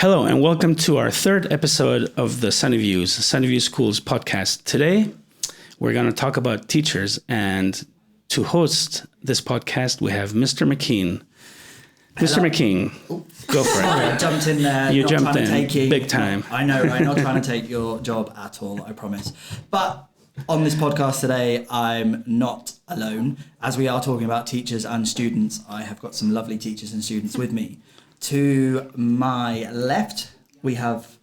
Hello and welcome to our third episode of the Sunnyview Schools podcast. Today, we're going to talk about teachers, and to host this podcast, we have Mr. McKean. Mr. McKean, go for it. I jumped in there. You jumped in big time. I know, right? Not trying to take your job at all, I promise. But on this podcast today, I'm not alone. As we are talking about teachers and students, I have got some lovely teachers and students with me. To my left, we have...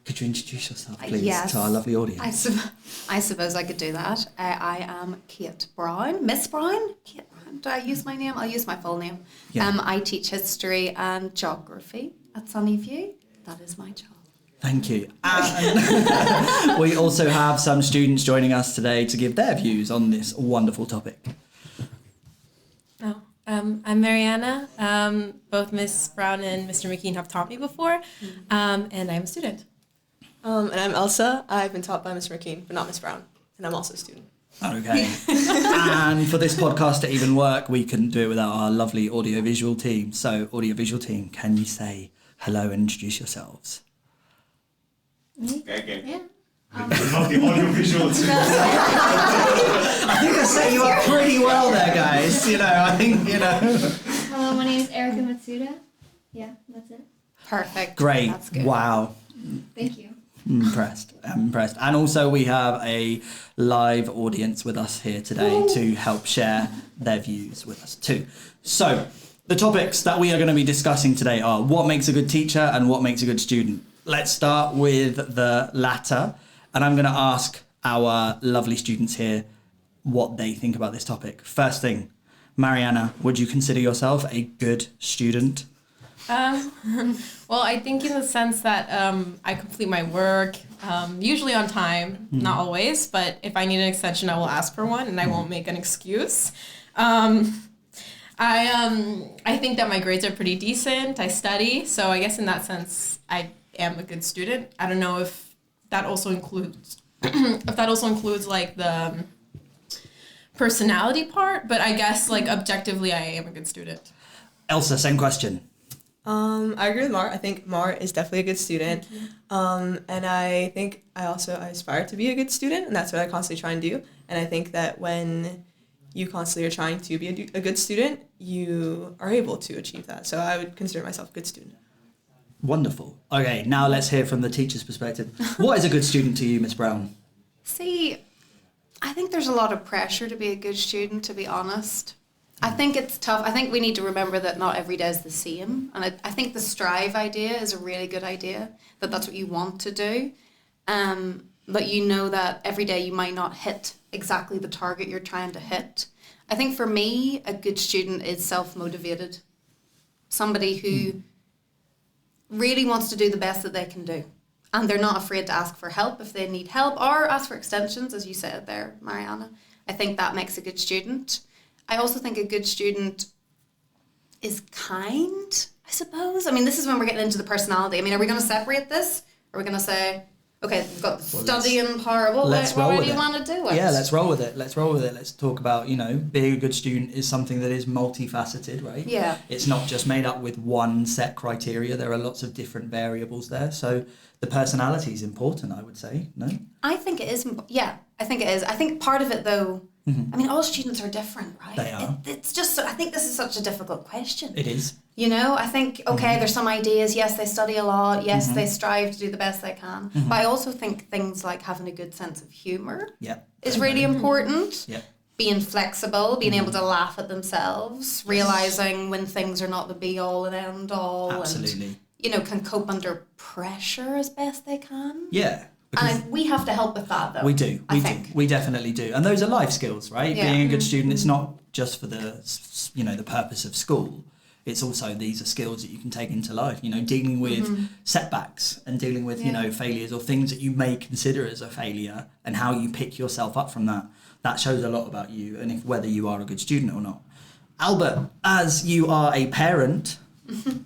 Could you introduce yourself, please, to our lovely audience? I suppose I could do that. I am Kate Brown. Miss Brown? Kate Brown. Do I use my name? I'll use my full name. Yeah. I teach history and geography at Sunnyview. That is my job. Thank you. And we also have some students joining us today to give their views on this wonderful topic. I'm Marianna. Both Miss Brown and Mr. McKean have taught me before, and I'm a student. And I'm Elsa. I've been taught by Mr. McKean, but not Miss Brown, and I'm also a student. Okay. And for this podcast to even work, we couldn't do it without our lovely audiovisual team. So, audiovisual team, can you say hello and introduce yourselves? Okay. Yeah. Not the audiovisual team. I think I set you up pretty well there, guys. Hello, my name is Erica Matsuda. Yeah, that's it. Perfect. Great. That's good. Wow. Thank you. I'm impressed. And also we have a live audience with us here today to help share their views with us too. So the topics that we are going to be discussing today are what makes a good teacher and what makes a good student. Let's start with the latter. And I'm going to ask our lovely students here what they think about this topic. First thing, Marianna, would you consider yourself a good student? Well, I think in the sense that I complete my work, usually on time, not always, but if I need an extension, I will ask for one and I won't make an excuse. I think that my grades are pretty decent. I study, so I guess in that sense, I am a good student. I don't know if that also includes like the personality part, but I guess like objectively I am a good student. Elsa, same question. I agree with Mar. I think Mar is definitely a good student. And I think I aspire to be a good student, and that's what I constantly try and do. And I think that when you constantly are trying to be a good student, you are able to achieve that. So I would consider myself a good student. Wonderful. Okay, now let's hear from the teacher's perspective. What is a good student to you, Miss Brown? See, I think there's a lot of pressure to be a good student, to be honest. I think it's tough. I think we need to remember that not every day is the same. And I think the strive idea is a really good idea, that that's what you want to do. But you know that every day you might not hit exactly the target you're trying to hit. I think for me, a good student is self-motivated. Somebody who really wants to do the best that they can do. And they're not afraid to ask for help if they need help, or ask for extensions, as you said there, Marianna. I think that makes a good student. I also think a good student is kind, I suppose. I mean, this is when we're getting into the personality. I mean, are we going to separate this? Are we going to say, okay, we've got the studying part. What do you want to do it? Yeah, let's roll with it. Let's talk about, being a good student is something that is multifaceted, right? Yeah. It's not just made up with one set criteria. There are lots of different variables there. So the personality is important, I would say, no? I think it is. Yeah, I think it is. I think part of it, though, I mean, all students are different, right? They are. It's just, I think this is such a difficult question. It is. I think, okay, there's some ideas. Yes, they study a lot. Yes, they strive to do the best they can. But I also think things like having a good sense of humour is really important. Yeah. Being flexible, being able to laugh at themselves, realising when things are not the be-all and end-all. Absolutely. And, can cope under pressure as best they can. Yeah. And we have to help with that, though. We do. We definitely do. And those are life skills, right? Yeah. Being a good student, it's not just for the purpose of school. It's also, these are skills that you can take into life, dealing with setbacks and dealing with, failures or things that you may consider as a failure, and how you pick yourself up from that. That shows a lot about you and whether you are a good student or not. Albert, as you are a parent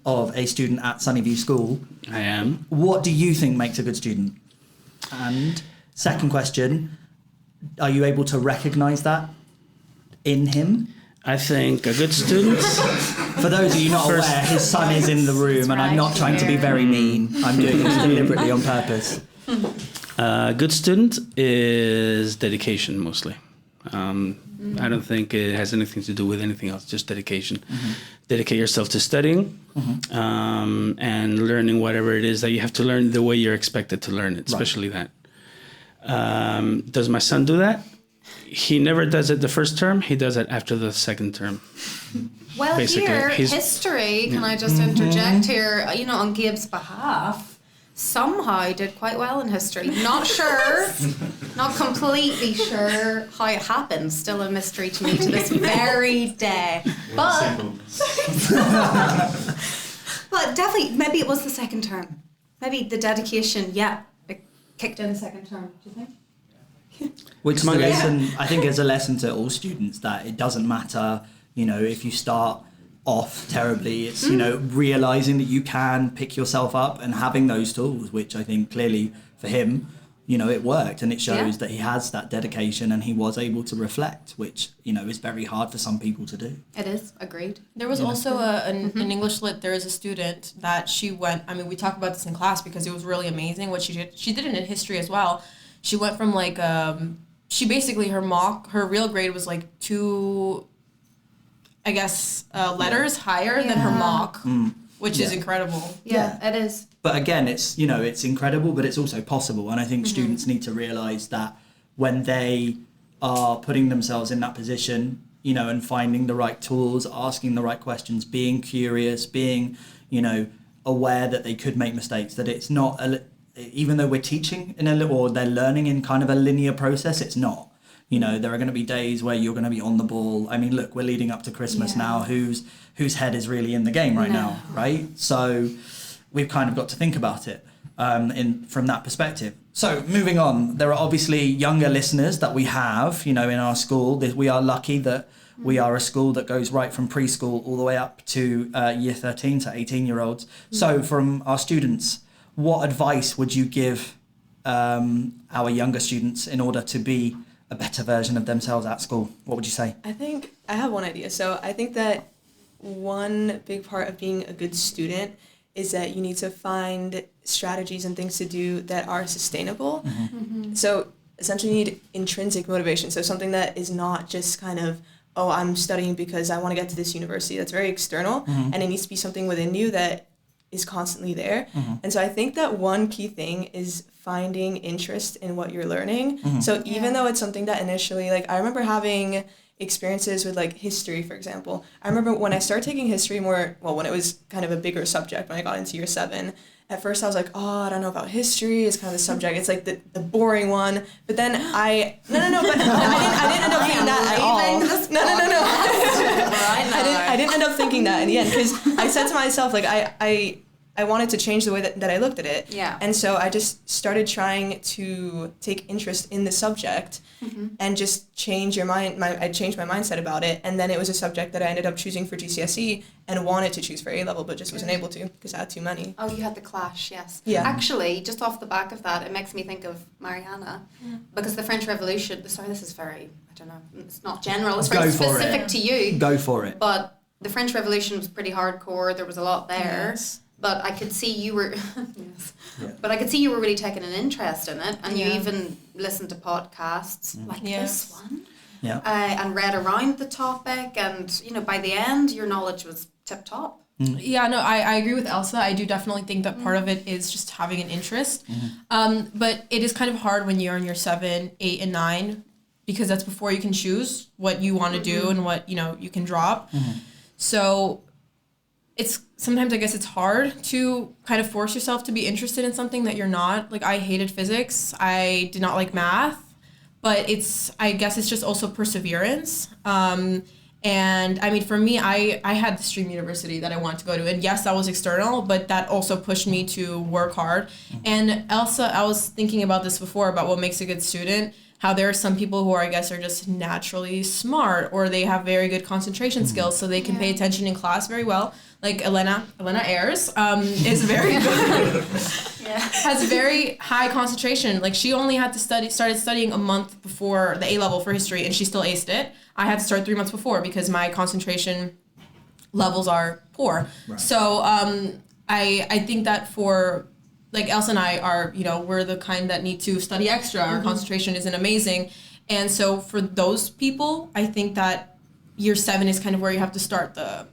of a student at Sunnyview School. I am. What do you think makes a good student? And second question, are you able to recognise that in him? I think a good student For those of you not aware, his son is in the room, and I'm not trying to be very mean. I'm doing this deliberately on purpose. Good student is dedication mostly. I don't think it has anything to do with anything else, just dedication. Dedicate yourself to studying and learning whatever it is that you have to learn the way you're expected to learn it, especially that. Does my son do that? He never does it the first term. He does it after the second term. Well, Basically, here, he's- history, can I just interject here, on Gabe's behalf, somehow did quite well in history. Not sure, not completely sure how it happened. Still a mystery to me to this very day. But definitely, maybe it was the second term. Maybe the dedication, it kicked in the second term. Do you think? Which is a lesson, I think, is a lesson to all students that it doesn't matter, if you start off terribly. It's, realising that you can pick yourself up and having those tools, which I think clearly for him, it worked, and it shows that he has that dedication and he was able to reflect, which, is very hard for some people to do. It is, agreed. There was also an English lit, there is a student that she went, we talk about this in class because it was really amazing what she did. She did it in history as well. She went from she basically, her real grade was 2, I guess, letters higher than her mock, which is incredible. Yeah, it is. But again, it's, it's incredible, but it's also possible. And I think students need to realise that when they are putting themselves in that position, and finding the right tools, asking the right questions, being curious, being, aware that they could make mistakes, that it's not, even though we're teaching or they're learning in kind of a linear process, it's not. There are going to be days where you're going to be on the ball. Look, we're leading up to Christmas now. Whose head is really in the game right now, right? So we've kind of got to think about it from that perspective. So moving on, there are obviously younger listeners that we have, in our school. We are lucky that we are a school that goes right from preschool all the way up to year 13 to 18-year-olds. So from our students, what advice would you give our younger students in order to be a better version of themselves at school? What would you say? I think I have one idea. So I think that one big part of being a good student is that you need to find strategies and things to do that are sustainable. So essentially you need intrinsic motivation. So something that is not just kind of, oh, I'm studying because I want to get to this university. That's very external. And it needs to be something within you that is constantly there. And so I think that one key thing is finding interest in what you're learning. So even though it's something that initially, I remember having experiences with history, for example. I remember when I started taking history when it was kind of a bigger subject, when I got into year 7, at first I was like, oh, I don't know about history. It's kind of the subject. It's the boring one. But then but I didn't end up thinking that at all. I didn't end up thinking that in the end, because I said to myself, I wanted to change the way that I looked at it. Yeah. And so I just started trying to take interest in the subject and just change your mind. I changed my mindset about it. And then it was a subject that I ended up choosing for GCSE and wanted to choose for A-level, but just wasn't able to because I had too many. Oh, you had the clash, yes. Yeah. Actually, just off the back of that, it makes me think of Marianna, because the French Revolution, sorry, this is very, I don't know, it's not general, it's very specific to you. Go for it. But the French Revolution was pretty hardcore, there was a lot there. Yes. But I could see you were, but I could see you were really taking an interest in it, and you even listened to podcasts like this one, and read around the topic, and by the end your knowledge was tip top. Yeah, no, I agree with Elsa. I do definitely think that part of it is just having an interest, but it is kind of hard when you're in your 7, 8, and 9, because that's before you can choose what you want to do and what you can drop. So sometimes I guess it's hard to kind of force yourself to be interested in something that you're not. I hated physics. I did not like math, but I guess it's just also perseverance. And for me, I had this dream university that I wanted to go to, and yes, that was external, but that also pushed me to work hard. And Elsa, I was thinking about this before, about what makes a good student, how there are some people who are just naturally smart, or they have very good concentration skills, so they can pay attention in class very well. Like Elena Ayers is very good, has very high concentration. She only had to started studying a month before the A-level for history, and she still aced it. I had to start 3 months before because my concentration levels are poor. Right. So I think that for like Elsa and I are, we're the kind that need to study extra. Our concentration isn't amazing. And so for those people, I think that year 7 is kind of where you have to start the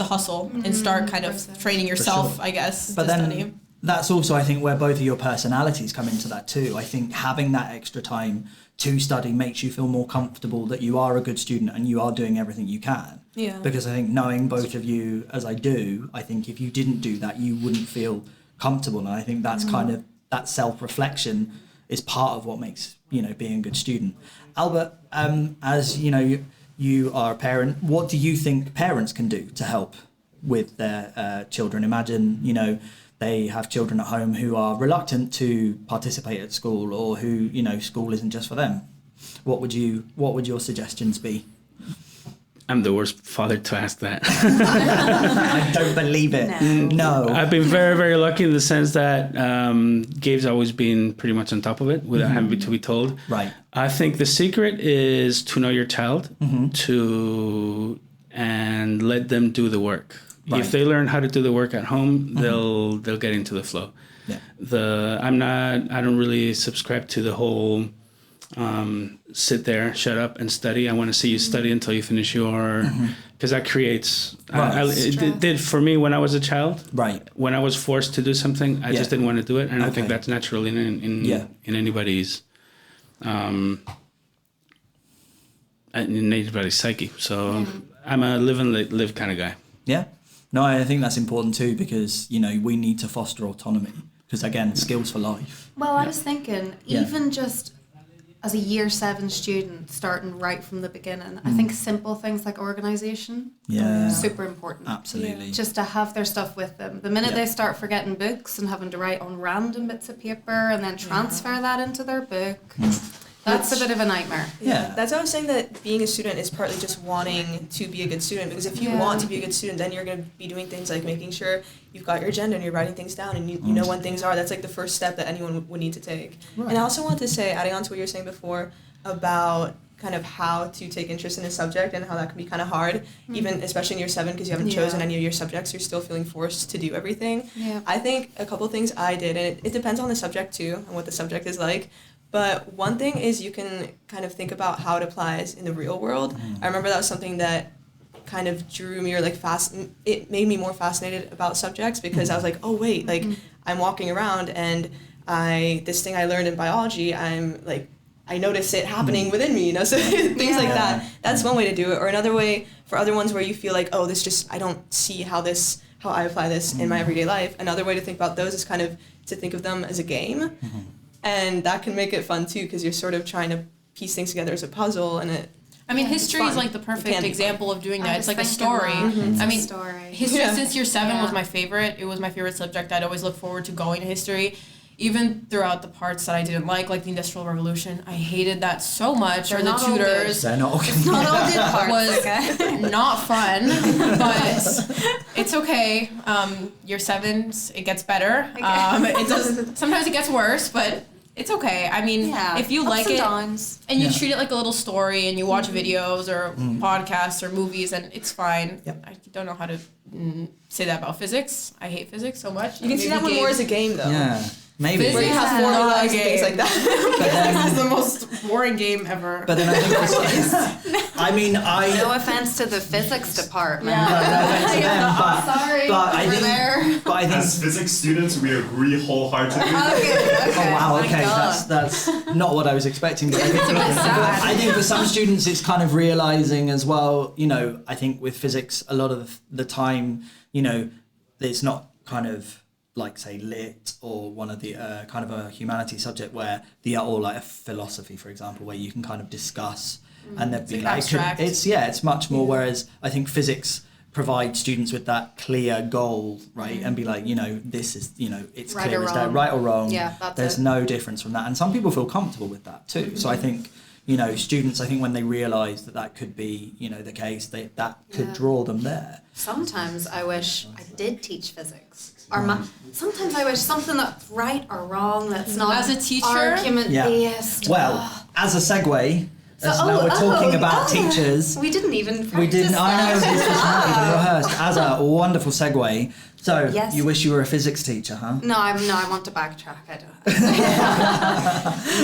hustle and start kind of training yourself, sure. I guess, But to then study. that's also, I think, where both of your personalities come into that too. I think having that extra time to study makes you feel more comfortable that you are a good student and you are doing everything you can. Yeah. Because I think knowing both of you as I do, I think if you didn't do that, you wouldn't feel comfortable. And I think that's kind of that self-reflection is part of what makes, being a good student. Albert, as you are a parent, what do you think parents can do to help with their children? Imagine, they have children at home who are reluctant to participate at school, or who, school isn't just for them. What would your suggestions be? I'm the worst father to ask that. I don't believe it. No. I've been very, very lucky in the sense that Gabe's always been pretty much on top of it without having to be told. Right. I think the secret is to know your child, and let them do the work. Right. If they learn how to do the work at home, they'll get into the flow. Yeah. I don't really subscribe to the whole sit there, shut up and study. I want to see you study until you finish your, because that creates, it did for me when I was a child. Right. When I was forced to do something, I just didn't want to do it. And I don't think that's natural in anybody's, in anybody's psyche. So I'm a live and live kind of guy. Yeah. No, I think that's important too, because, we need to foster autonomy, because again, skills for life. Well, I was thinking, even just as a year 7 student, starting right from the beginning, I think simple things like organisation super important. Absolutely. Just to have their stuff with them. The minute they start forgetting books and having to write on random bits of paper and then transfer that into their book, that's a bit of a nightmare. Yeah. That's why I was saying that being a student is partly just wanting to be a good student, because if you want to be a good student, then you're going to be doing things like making sure you've got your agenda and you're writing things down and you know when things are. That's like the first step that anyone would need to take. Right. And I also want to say, adding on to what you were saying before about kind of how to take interest in a subject and how that can be kind of hard, even especially in year 7, because you haven't chosen any of your subjects, you're still feeling forced to do everything. Yeah. I think a couple of things I did, and it depends on the subject too and what the subject is like, but one thing is you can kind of think about how it applies in the real world. I remember that was something that kind of drew me, or like it made me more fascinated about subjects, because I was like, oh wait, like I'm walking around and this thing I learned in biology, I'm like, I notice it happening within me, so things like that. That's one way to do it. Or another way for other ones where you feel like, oh, I don't see how I apply this in my everyday life. Another way to think about those is kind of to think of them as a game. And that can make it fun too, because you're sort of trying to piece things together as a puzzle, and history is like the perfect example of doing that. It's like a story. History since year 7 was my favorite. It was my favorite subject. I'd always look forward to going to history, even throughout the parts that I didn't like the Industrial Revolution. I hated that so much. Or the tutors. They're not all Not all good parts. Was not fun, but it's okay. Year 7s, it gets better. It does. Sometimes it gets worse, but it's okay. I mean, if you like it and you treat it like a little story and you watch videos or podcasts or movies, and it's fine. I don't know how to say that about physics. I hate physics so much. You can see that one more as a game, though. Yeah. Maybe. Where you have formulas and things like that. But then, this is the most boring game ever. But then I think no offense to the physics department. No offense to them, sorry. But I think as physics students, we agree wholeheartedly. Okay. Oh wow, My okay, God. that's not what I was expecting. But I think for some students it's kind of realizing as well, I think with physics a lot of the time, it's not kind of like say lit or one of the kind of a humanities subject or like a philosophy, for example, where you can kind of discuss and there'd be like it's much more, whereas I think physics provide students with that clear goal, right? And be like, this is, it's right clear or as day, wrong. right or wrong. Yeah, that's There's no difference from that. And some people feel comfortable with that too. So I think, students, I think when they realise that could be, the case, that could draw them there. Sometimes I wish I did teach physics. Or sometimes I wish something that's right or wrong, that's not as a teacher argument based. Well, as a segue, Now we're talking about teachers. We didn't even practice We didn't. I know that. this was not even rehearsed. As a wonderful segue. So Yes. you wish you were a physics teacher, huh? No, I want to backtrack. I don't.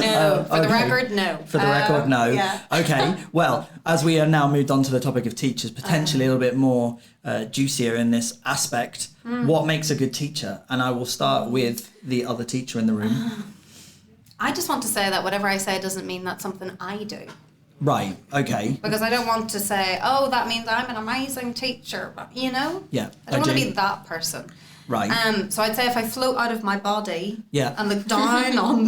No, for the okay. record, no. For the record, no. Yeah. Okay. Well, as we are now moved on to the topic of teachers, potentially a little bit more juicier in this aspect. What makes a good teacher? And I will start with the other teacher in the room. I just want to say that whatever I say doesn't mean that's something I do. Right. Okay. Because I don't want to say, oh, that means I'm an amazing teacher. You know? Yeah. I don't want to do. be that person. Right. So I'd say if I float out of my body Yeah. and look down on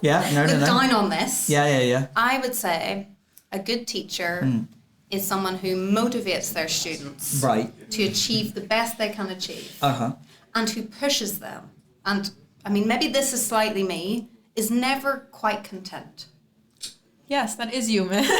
Yeah. No. look No. down on this, Yeah. I would say a good teacher is someone who motivates their students Right. to achieve the best they can achieve and who pushes them. And I mean, maybe this is slightly me, is never quite content. Yes, that is you, man. Never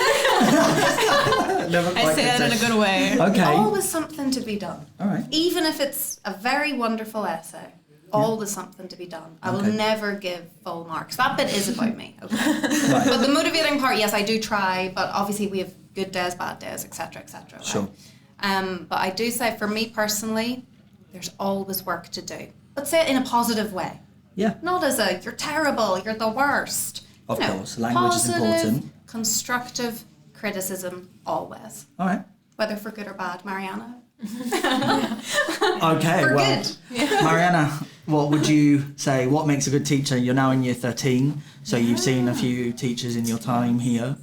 I quite say that in a good way. Okay. Always something to be done. All right. Even if it's a very wonderful essay, always something to be done. I will Okay. never give full marks. That bit is about me, okay? Right. But the motivating part, yes, I do try, but obviously we have good days, bad days, etc., etc. Sure. But I do say, for me personally, there's always work to do. But say it in a positive way. Yeah. Not as a, you're terrible, you're the worst. Of You know, course, language is positive, important. constructive criticism, always. All right. Whether for good or bad, Marianna. Okay. For well, good. Marianna, what would you say? What makes a good teacher? You're now in year 13, so you've seen a few teachers in your time here.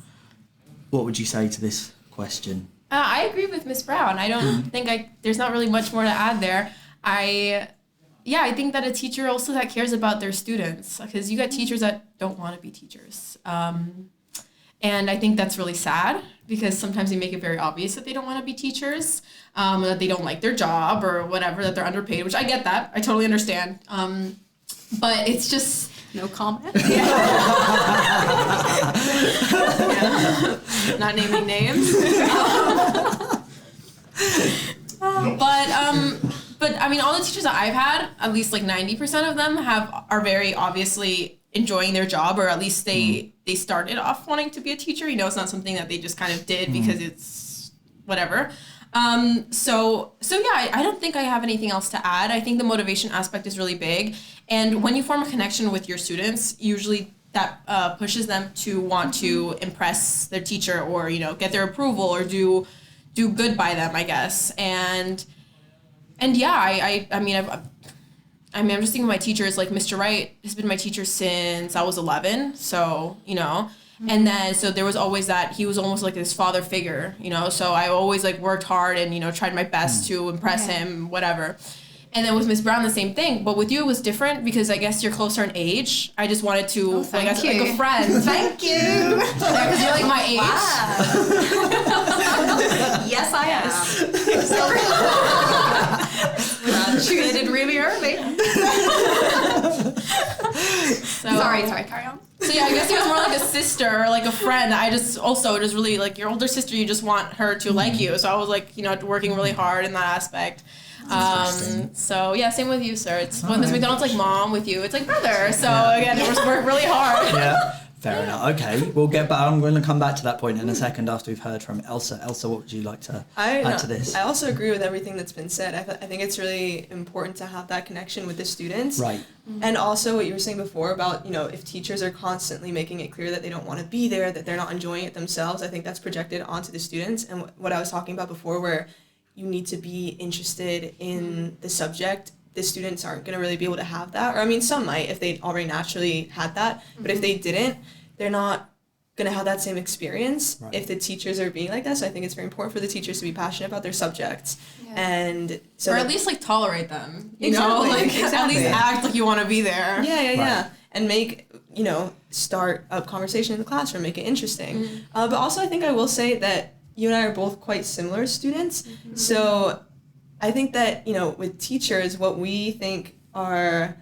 What would you say to this question? I agree with Miss Brown. I don't think there's not really much more to add there. I think that a teacher also that cares about their students, because you got teachers that don't want to be teachers. And I think that's really sad because sometimes they make it very obvious that they don't want to be teachers, that they don't like their job or whatever, that they're underpaid, which I get that. I totally understand. But it's just... No comment. Not naming names. But I mean, all the teachers that I've had, at least like 90% of them are very obviously enjoying their job, or at least they started off wanting to be a teacher. You know, it's not something that they just kind of did because it's whatever. So yeah, I don't think I have anything else to add. I think the motivation aspect is really big. And when you form a connection with your students, usually that pushes them to want to impress their teacher or, you know, get their approval or do good by them, I guess. And yeah, I'm just thinking of my teachers, like Mr. Wright has been my teacher since I was 11. So, you know, and then, so there was always that, he was almost like this father figure, you know, so I always like worked hard and, you know, tried my best to impress him, whatever. And then with Miss Brown, the same thing. But with you, it was different because I guess you're closer in age. I just wanted to, like a friend. Thank you. Yeah, because you're like my age. Yes, I am. Graduated really early. Sorry, carry on. So yeah, I guess it was more like a sister or like a friend. I just really like your older sister, you just want her to like you. So I was like, you know, working really hard in that aspect. So yeah, same with you, sir. It's when Miss McDonald's like mom, with you it's like brother. So again, it was work really hard. Yeah, fair enough. Okay, we'll get back. I'm going to come back to that point in a second after we've heard from Elsa. Elsa, what would you like to add to this? I also agree with everything that's been said. I think it's really important to have that connection with the students. Right. And also what you were saying before about, you know, if teachers are constantly making it clear that they don't want to be there, that they're not enjoying it themselves, I think that's projected onto the students. And what I was talking about before, where you need to be interested in the subject, the students aren't going to really be able to have that. Or I mean, some might if they already naturally had that, but if they didn't, they're not going to have that same experience if the teachers are being like that. So I think it's very important for the teachers to be passionate about their subjects. And so or at least like tolerate them, you Exactly, know, like exactly. at least act like you want to be there. Yeah. And make, you know, start up conversation in the classroom, make it interesting. But also I think I will say that you and I are both quite similar students. So I think that, you know, with teachers, what we think are,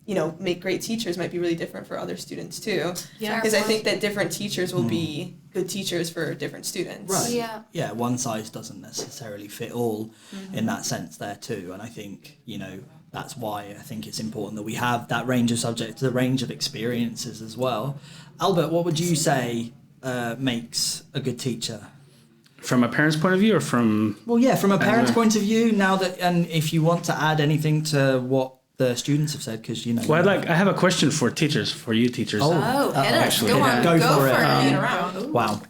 you know, make great teachers might be really different for other students too. Yeah. Because I think that different teachers will be good teachers for different students. Right. Yeah. Yeah, one size doesn't necessarily fit all in that sense there too. And I think, you know, that's why I think it's important that we have that range of subjects, the range of experiences as well. Albert, what would you say makes a good teacher? From a parent's point of view, or from? Well, yeah, from a parent's point of view. Now that, and if you want to add anything to what the students have said, because Well, I have a question for teachers, for you teachers. Hit us. actually, Go on. Go for it. Get around. Wow.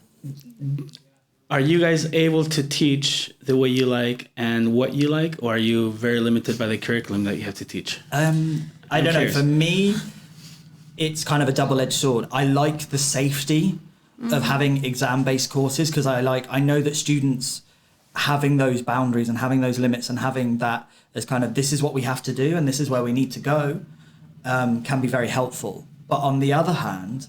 Are you guys able to teach the way you like and what you like, or are you very limited by the curriculum that you have to teach? I don't know. curious. For me, it's kind of a double-edged sword. I like the safety of having exam-based courses because I know that students having those boundaries and having those limits and having that as kind of this is what we have to do and this is where we need to go can be very helpful. But on the other hand,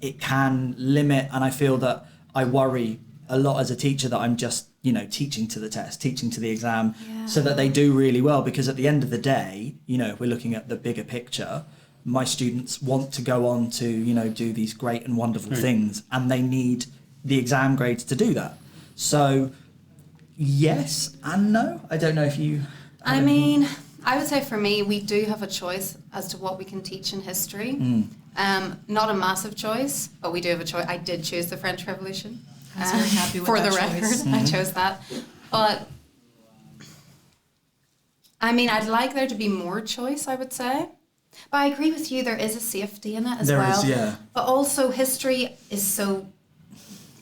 it can limit, and I feel that I worry a lot as a teacher that I'm just, teaching to the test, teaching to the exam so that they do really well, because at the end of the day, if we're looking at the bigger picture, my students want to go on to, do these great and wonderful things, and they need the exam grades to do that. So, yes and no. I don't know if you... I mean, I would say for me, we do have a choice as to what we can teach in history. Not a massive choice, but we do have a choice. I did choose the French Revolution. I was very happy with for that the choice. record, I chose that. But, I mean, I'd like there to be more choice, I would say. But I agree with you, there is a safety in it as There well. is, yeah. But also history is so,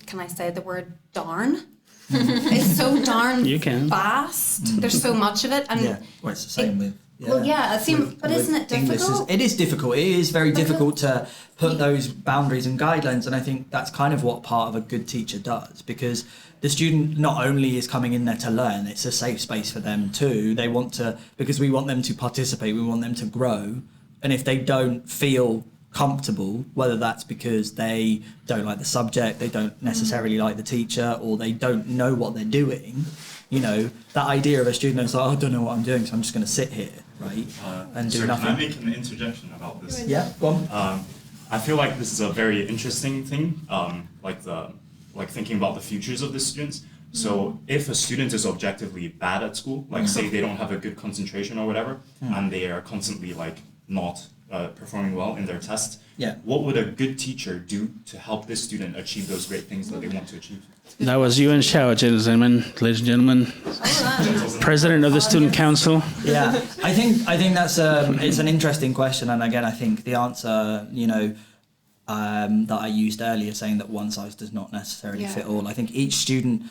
can I say the word darn? It's so darn You can. vast. There's so much of it. And Yeah, well, it's the same with... well, yeah, but isn't it English difficult? it is difficult. It is very difficult to put those boundaries and guidelines, and I think that's kind of what part of a good teacher does, because the student not only is coming in there to learn, it's a safe space for them too. They want to, because we want them to participate, we want them to grow, and if they don't feel comfortable, whether that's because they don't like the subject, they don't necessarily like the teacher, or they don't know what they're doing, that idea of a student that's like, I don't know what I'm doing, so I'm just going to sit here, right, and do Sir, nothing. Can I make an interjection about this? Yeah, go on. I feel like this is a very interesting thing, like thinking about the futures of the students. So if a student is objectively bad at school, like say they don't have a good concentration or whatever, and they are constantly not performing well in their test, what would a good teacher do to help this student achieve those great things that they want to achieve? That was Yuan Xiao, ladies and gentlemen, president of the student council. Yeah, I think that's it's an interesting question, and again, I think the answer, that I used earlier, saying that one size does not necessarily fit all. I think each student,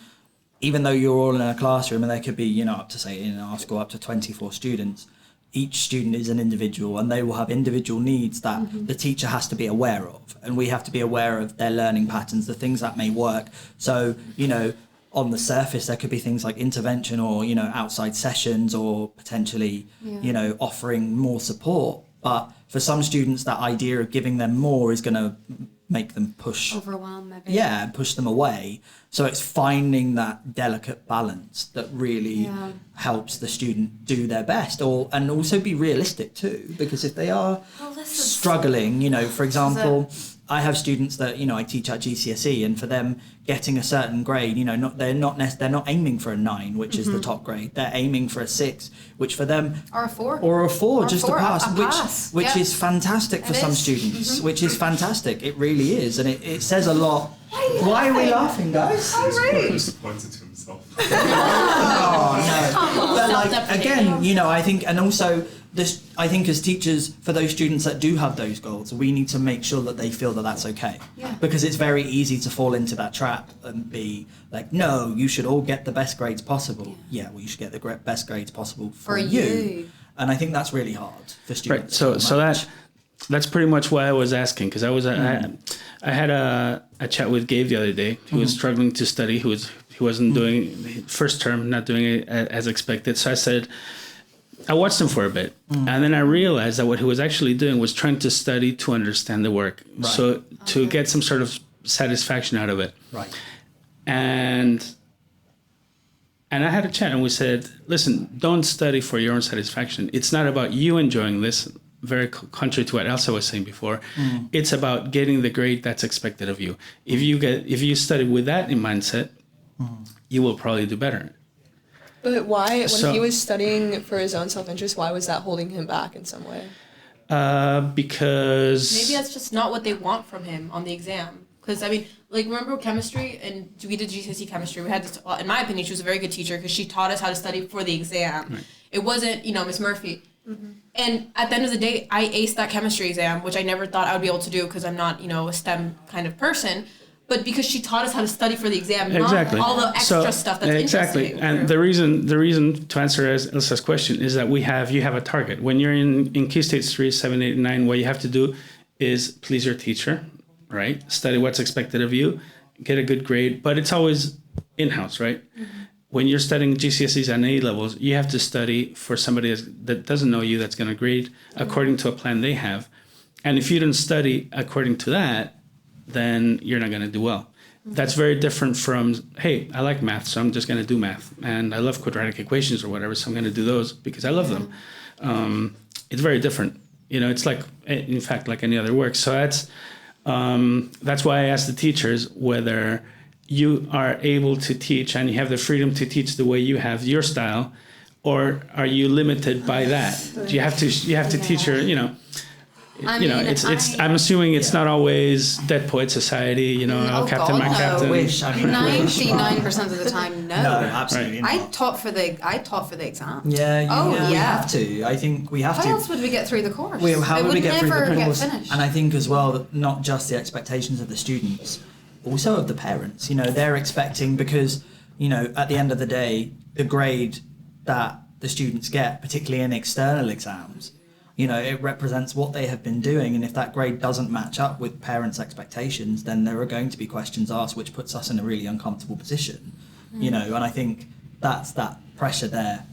even though you're all in a classroom, and there could be, up to say in our school up to 24 students, each student is an individual, and they will have individual needs that the teacher has to be aware of, and we have to be aware of their learning patterns, the things that may work. So, on the surface, there could be things like intervention or, outside sessions, or potentially, offering more support. But for some students, that idea of giving them more is going to make them push. Overwhelm, maybe. Yeah, push them away. So it's finding that delicate balance that really helps the student do their best, and also be realistic too. Because if they are struggling, for example, I have students that I teach at GCSE, and for them getting a certain grade, they're not aiming for a 9, which is the top grade. They're aiming for a 6, which for them Or a 4. or a 4 Or just a to pass, pass. which Yeah. is fantastic for It some is. students, which is fantastic. It really is, and it says a lot. Why are we laughing, guys? Disappointed to himself. Oh no! But again, I think, and also this, I think as teachers, for those students that do have those goals, we need to make sure that they feel that that's okay. Yeah. Because it's very easy to fall into that trap and be like, no, you should all get the best grades possible. Yeah, well, you should get the best grades possible for you. And I think that's really hard for students. Right. So that's pretty much why I was asking, because I had a chat with Gabe the other day, who was struggling to study, he wasn't doing first term, not doing it as expected. So I said, I watched him for a bit, and then I realized that what he was actually doing was trying to study to understand the work, so to get some sort of satisfaction out of it. Right. And I had a chat, and we said, listen, don't study for your own satisfaction. It's not about you enjoying this, very contrary to what Elsa was saying before. It's about getting the grade that's expected of you. If you study with that in mindset, you will probably do better. But why, when he was studying for his own self-interest, why was that holding him back in some way? Because Maybe that's just not what they want from him on the exam. Because, I mean, like, remember chemistry? And we did GCSE chemistry. We had this, in my opinion, she was a very good teacher because she taught us how to study for the exam. Right. It wasn't, Miss Murphy. And at the end of the day, I aced that chemistry exam, which I never thought I would be able to do because I'm not, a STEM kind of person. But because she taught us how to study for the exam, Exactly. not all the extra stuff that's exactly. interesting. And the reason to answer Elsa's question is that you have a target. When you're in Key Stage 3, 7, 8, and 9, what you have to do is please your teacher, right? Study what's expected of you, get a good grade, but it's always in-house, right? When you're studying GCSEs and A levels, you have to study for somebody that doesn't know you, that's going to grade according to a plan they have. And if you don't study according to that, then you're not going to do well. That's very different from, hey, I like math, so I'm just going to do math. And I love quadratic equations or whatever, so I'm going to do those because I love them. It's very different. It's like, in fact, like any other work. So that's why I asked the teachers whether you are able to teach and you have the freedom to teach the way you have your style, or are you limited by that? You have to teach your, I'm assuming it's not always Dead Poet Society, Oh, Captain, God, my no. Captain. Wish, I mean, 99% of the time, no. No, absolutely I not. taught for the exam. Yeah, we yeah. have to. I think we have How to. else would we get through the course? How it would we would get through never the get course? finished. And I think as well that not just the expectations of the students, also of the parents. They're expecting, because at the end of the day, the grade that the students get, particularly in external exams, it represents what they have been doing, and if that grade doesn't match up with parents' expectations, then there are going to be questions asked, which puts us in a really uncomfortable position. And I think that's that pressure there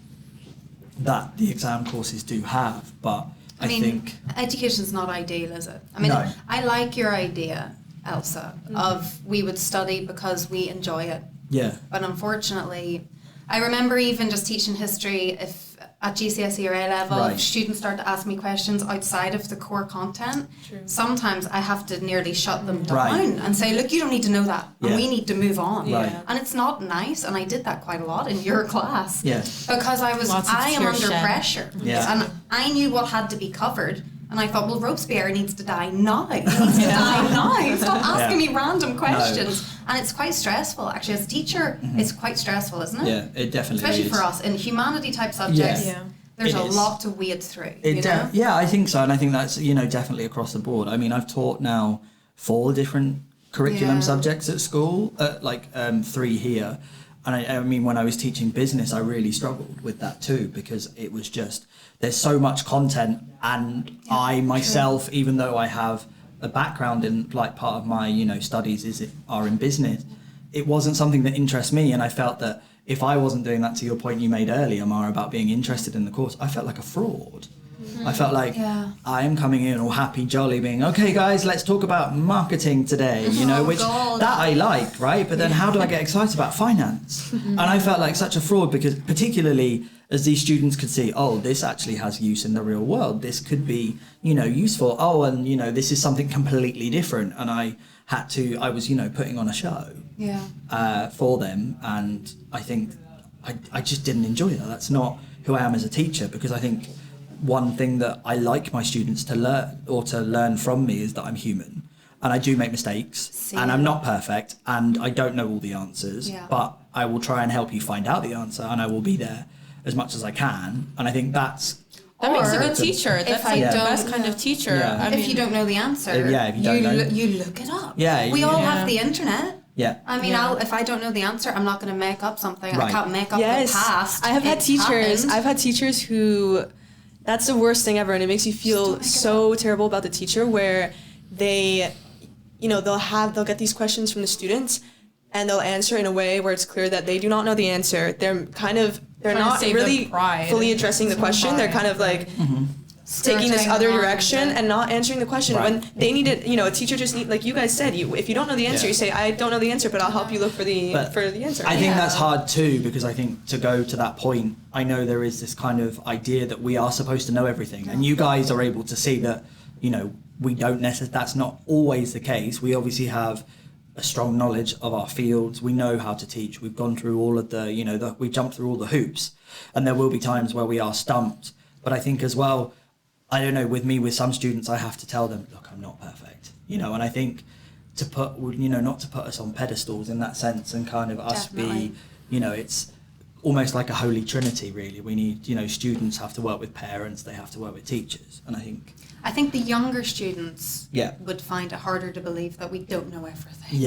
that the exam courses do have. But I think education's not ideal, is it? No. I like your idea, Elsa, of we would study because we enjoy it. Yeah. But unfortunately, I remember even just teaching history, if at GCSE or A level, Right. if students start to ask me questions outside of the core content, True. sometimes I have to nearly shut them down Right. and say, look, you don't need to know that, and Yeah. we need to move on. Right. And it's not nice, and I did that quite a lot in your class. Yeah. Because I am tears under shed. pressure. Yeah. And I knew what had to be covered. And I thought, well, Robespierre needs to die now. He needs to die now. Stop asking me random questions. And it's quite stressful, actually. As a teacher, it's quite stressful, isn't it? Yeah, it definitely Especially is. for us. In humanity type subjects, Yeah. there's It a is. lot to wade through. Yeah, I think so, and I think that's definitely across the board. I mean, I've taught now 4 different curriculum Yeah. subjects at school, 3 here, and I mean, when I was teaching business, I really struggled with that too, because it was just there's so much content, and I myself, even though I have a background in like part of my studies are in business, it wasn't something that interests me, and I felt that if I wasn't doing that, to your point you made earlier, Mara, about being interested in the course, I felt like a fraud. I felt like I am coming in all happy, jolly, being, okay, guys, let's talk about marketing today, which God. that I liked, right? But then how do I get excited about finance? And I felt like such a fraud, because particularly as these students could see, oh, this actually has use in the real world. This could be, useful. Oh, and, this is something completely different. And I was, putting on a show for them. And I think I just didn't enjoy that. That's not who I am as a teacher, because I think one thing that I like my students to learn from me is that I'm human, and I do make mistakes, and I'm not perfect, and I don't know all the answers, but I will try and help you find out the answer, and I will be there as much as I can. And I think that makes a Or good teacher. That's I like the don't- best kind of teacher. Yeah. I mean, If you don't know the answer, If you don't know. you look it up. Yeah, We all yeah. have the internet. Yeah. I mean, Yeah. if I don't know the answer, I'm not going to make up something. Right. I can't make up Yes, the past. I have had It teachers. happened. I've had teachers who, that's the worst thing ever, and it makes you feel so terrible about the teacher, where they, they'll get these questions from the students, and they'll answer in a way where it's clear that they do not know the answer. They're Trying to not save really their pride. fully addressing the question. They're kind of like taking this Skirting other around direction it. and not answering the question Right. when they need it. A teacher just need, like you guys said, if you don't know the answer, Yeah. you say, I don't know the answer, but I'll help you look for the But answer. I think that's hard too, because I think to go to that point, I know there is this kind of idea that we are supposed to know everything, and you guys are able to see that, we don't necessarily, that's not always the case. We obviously have a strong knowledge of our fields. We know how to teach. We've gone through all of the, we jumped through all the hoops, and there will be times where we are stumped. But I think as well, I don't know, with some students, I have to tell them, look, I'm not perfect, and I think to put, not to put us on pedestals in that sense, and kind of us Definitely. be, it's almost like a holy trinity, really. We need, students have to work with parents, they have to work with teachers, and I think the younger students Yeah. would find it harder to believe that we don't know everything.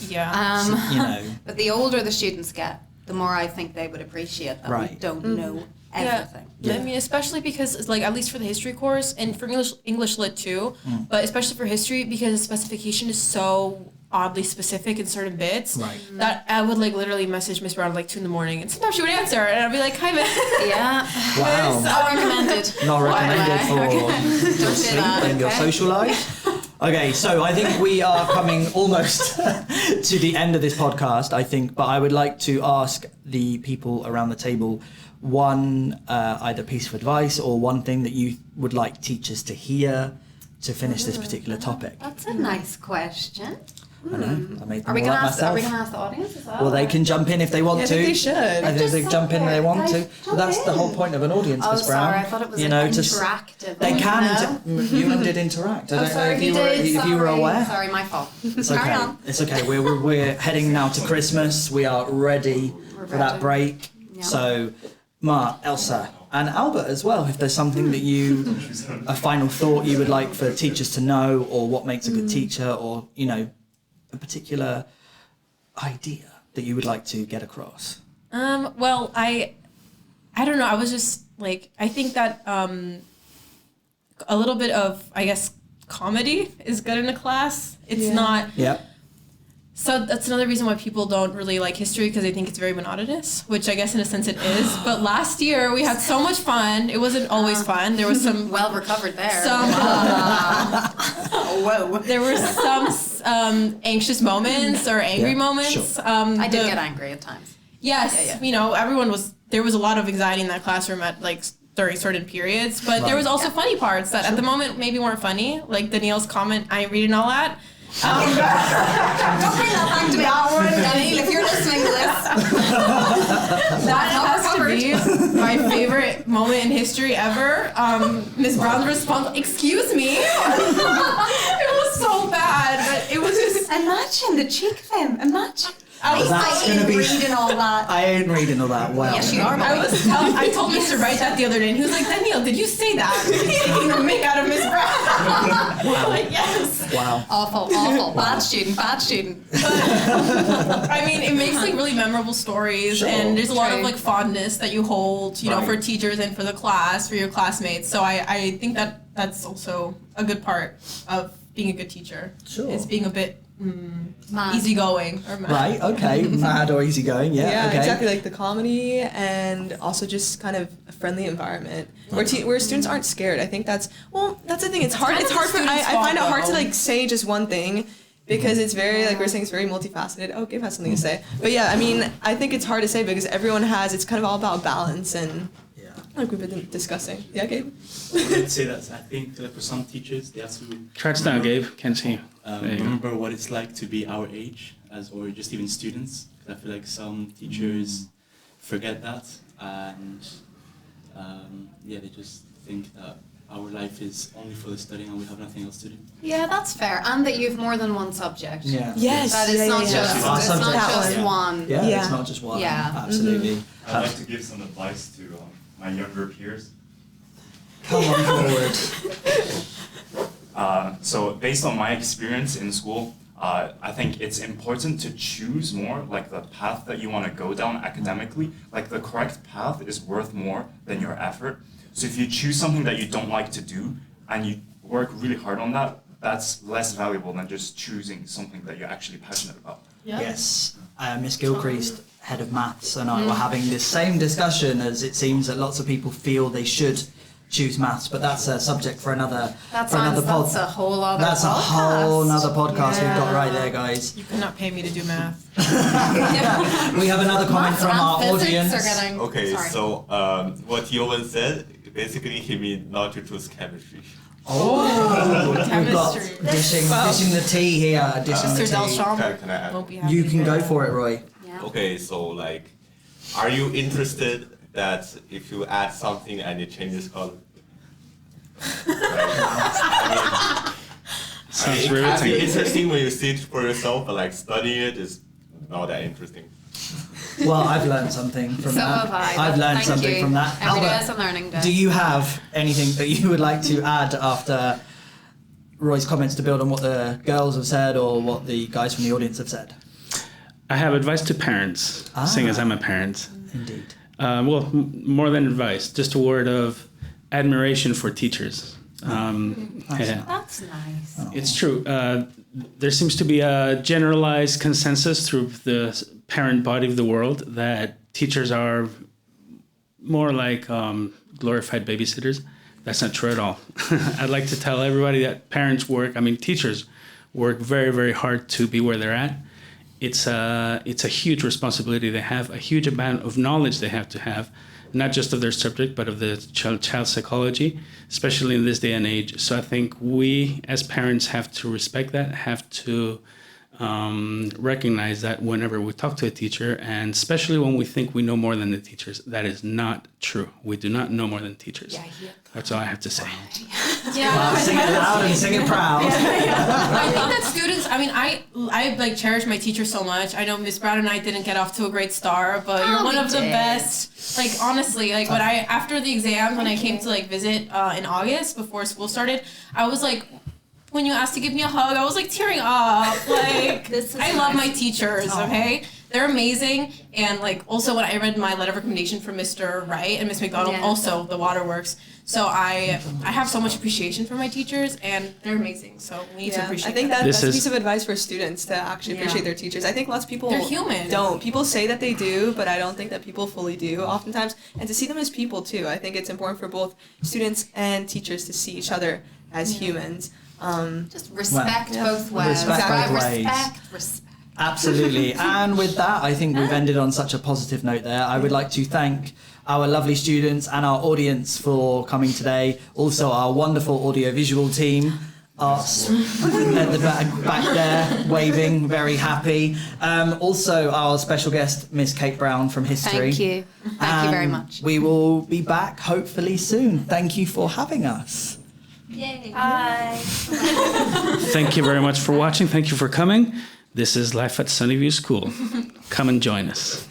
Yeah. But the older the students get, the more I think they would appreciate that we Right. don't know everything. Yeah. I mean, especially because it's like, at least for the history course and for English Lit too, but especially for history, because the specification is so oddly specific in certain bits, Right. that I would like literally message Miss Brown like 2 a.m, and sometimes she would answer, and I'd be like, "Hi, Miss." Yeah. Wow. Not recommended. Not recommended for your Don't do sleep that, and your okay? social life. Okay, so I think we are coming almost to the end of this podcast, I think, but I would like to ask the people around the table one either piece of advice or one thing that you would like teachers to hear to finish this particular topic. That's a nice question. I know, I made them Are we all gonna up ask? Are myself. we gonna ask the audience as well? Well, they can jump in if they want Yeah, I to. think they should. I think they Just jump in if they want guys, to. But jump that's the whole in. point of an audience, Oh, Miss Brown. sorry. I thought it was interactive. They No? can. You did interact. I Oh, don't know sorry, if you you were did. if you were Sorry. aware. Sorry, my fault. It's Carry okay. on. It's okay. We're heading now to Christmas. We are ready We're for that ready. break. Yeah. So, Mark, Elsa, and Albert as well. If there's something that a final thought you would like for teachers to know, or what makes a good teacher, or a particular idea that you would like to get across. Well, I don't know. I was just like, I think that a little bit of, I guess, comedy is good in a class. It's not. Yeah. So that's another reason why people don't really like history, because they think it's very monotonous, which I guess in a sense it is. But last year we had so much fun. It wasn't always fun. There was some Well recovered there. Whoa. There were some anxious moments or angry Yeah, moments. sure. I did get angry at times. Yes, everyone was. There was a lot of anxiety in that classroom at like during certain periods, but there was also funny parts that at the moment maybe weren't funny, like Danielle's comment, "I ain't reading all that." Don't bring that back to me. Daniel, if you're listening to this, That has to be my favorite moment in history ever. Miss Brown's response, "Excuse me." It was so bad, but it was just. imagine the cheek of him. Imagine. That's I gonna ain't be- reading all that. I ain't reading all that well. Yes, you are. I told Mr. Wright that the other day, and he was like, "Danielle, did you say that?" Taking the mick out of Miss Brown. I'm like, yes. Wow. Awful. Bad student. I mean, it makes like really memorable stories, Sure. and there's a lot of True. like fondness that you hold, you know, Right. for teachers and for the class, for your classmates. So I think that that's also a good part of being a good teacher. Sure. Is being a bit Mad. easygoing or mad. Right, okay. Mad or easygoing, yeah, okay. Exactly, like the comedy and also just kind of a friendly environment where students aren't scared. I think that's the thing. It's hard. kind It's of hard the for I students' find it fault, hard to though. like say just one thing because it's very like we're saying it's very multifaceted. Oh, Gabe has something to say, but yeah, I mean I think it's hard to say because everyone has. It's kind of all about balance and Yeah. like we've been discussing. Yeah, Gabe. I'd say that I think for some teachers they have to Crouch down, Gabe. Can't see you. There you go. remember what it's like to be our age as or just even students. 'Cause I feel like some teachers forget that and they just think that our life is only for the studying and we have nothing else to do. Yeah, that's fair. And that you've more than one subject. Yeah. Yes. That it's not just Our it's not subject. just Yeah. one. Yeah, Yeah. it's not just one. Yeah. Absolutely. I'd like to give some advice to my younger peers. Come on forward. So based on my experience in school, I think it's important to choose more like the path that you want to go down academically. Like the correct path is worth more than your effort. So if you choose something that you don't like to do and you work really hard on that, that's less valuable than just choosing something that you're actually passionate about. Yes. Miss Gilchrist, head of maths, and I were having this same discussion as it seems that lots of people feel they should choose maths, but that's a subject for another That's pod. a whole other That's a podcast. whole nother podcast we've got Yeah. right there, guys. You cannot pay me to do math. We have another comment Maths from and our physics audience. are getting- Okay, sorry. so what Jovan said, basically he meant not to choose chemistry. Oh, we've got Chemistry. dishing the tea here, dishing the Mr. tea. Delchambre Can I add? won't be happy. You can go that. for it, Roy. Yeah. Okay, so like, are you interested that if you add something and it changes color? Sounds it can be riveting. interesting when you see it for yourself, but like studying it is not that interesting. Well, I've learned something from So that. have I. I've learned Thank something you. from that. Every day Albert, is a learning day. do you have anything that you would like to add after Roy's comments to build on what the girls have said or what the guys from the audience have said? I have advice to parents, seeing as I'm a parent. Indeed. More than advice, just a word of admiration for teachers. Yeah. That's nice. It's true. There seems to be a generalized consensus through the parent body of the world that teachers are more like glorified babysitters. That's not true at all. I'd like to tell everybody that teachers work very, very hard to be where they're at. It's a huge responsibility they have, a huge amount of knowledge they have to have, not just of their subject, but of the child psychology, especially in this day and age. So I think we as parents have to respect that, have to recognize that whenever we talk to a teacher, and especially when we think we know more than the teachers, that is not true. We do not know more than teachers. That's all I have to say. Wow, sing it loud and sing it proud. I think that students, I like cherish my teachers so much. I know Miss Brown and I didn't get off to a great start, but you're one of the best. Like honestly, like after the exams, when I came to like visit in August before school started, I was like, when you asked to give me a hug, I was like tearing up. Like I love my teachers, okay? They're amazing. And like also when I read my letter of recommendation from Mr. Wright and Miss McDonald, also the Waterworks. So I have so much appreciation for my teachers, and they're amazing. So we need to appreciate I think them. that's a piece of advice for students to actually appreciate their teachers. I think lots of people They're human. don't. People say that they do, but I don't think that people fully do oftentimes. And to see them as people too. I think it's important for both students and teachers to see each other as humans. Just respect both ways. Respect both ways. Respect. Absolutely. And with that, I think we've ended on such a positive note there. I would like to thank our lovely students and our audience for coming today. Also, our wonderful audiovisual team. Arts at the back there, waving, very happy. Also, our special guest, Miss Kate Brown from History. Thank you. Thank you very much. We will be back hopefully soon. Thank you for having us. Yay. Bye. Thank you very much for watching. Thank you for coming. This is Life at Sunnyview School. Come and join us.